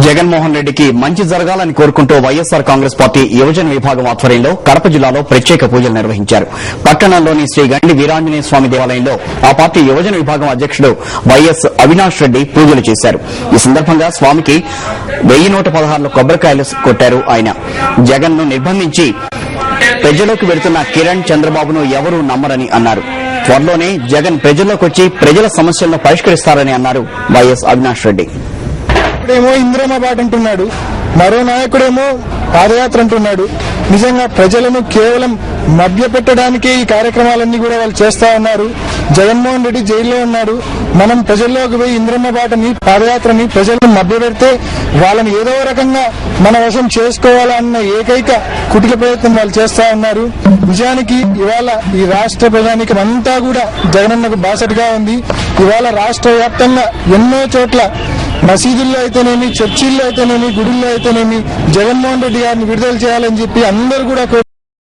జగన్మోహన్ రెడ్డికి మంచి జరగాలని కోరుకుంటూ వైఎస్సార్ కాంగ్రెస్ పార్టీ యువజన విభాగం ఆధ్వర్యంలో కడప జిల్లాలో ప్రత్యేక పూజలు నిర్వహించారు. పట్టణంలోని శ్రీ గండి వీరాంజనేయ స్వామి దేవాలయంలో ఆ పార్టీ యువజన విభాగం అధ్యకుడు వైఎస్ అవినాష్ రెడ్డి పూజలు చేశారు. ఈ సందర్భంగా స్వామికి 1116 కొబ్బరికాయలు కొట్టారు. ఆయన జగన్ ను నిర్బంధించి ప్రజలోకి వెళుతున్న కిరణ్ చంద్రబాబును ఎవరూ నమ్మరని అన్నారు. త్వరలోనే జగన్ ప్రజల్లోకి వచ్చి ప్రజల సమస్యలను పరిష్కరిస్తారని అన్నారు వైఎస్ అవినాష్ రెడ్డి. ఇప్పుడేమో ఇందిరమ్మ బాట అంటున్నాడు, మరో నాయకుడేమో పాదయాత్ర అంటున్నాడు. నిజంగా ప్రజలను కేవలం మభ్యపెట్టడానికే ఈ కార్యక్రమాలన్నీ కూడా వాళ్ళు చేస్తా ఉన్నారు. జగన్మోహన్ రెడ్డి జైల్లో ఉన్నాడు. మనం ప్రజల్లోకి పోయి ఇందిరమ్మ బాటని పాదయాత్రని ప్రజలను మభ్యపెడితే వాళ్ళని ఏదో రకంగా మన వశం చేసుకోవాలన్న ఏకైక కుటిల ప్రయత్నం వాళ్ళు చేస్తా ఉన్నారు. నిజానికి ఇవాళ ఈ రాష్ట్ర ప్రజానికి అంతా కూడా జగనన్నకు బాసటగా ఉంది. ఇవాళ రాష్ట్ర వ్యాప్తంగా ఎన్నో చోట్ల మసీదుల్లో అయితేనేమి, చర్చిల్లో అయితేనేమి, గుడుల్లో అయితేనేమి జగన్మోహన్ రెడ్డి గారిని విడుదల చేయాలని చెప్పి అందరూ కూడా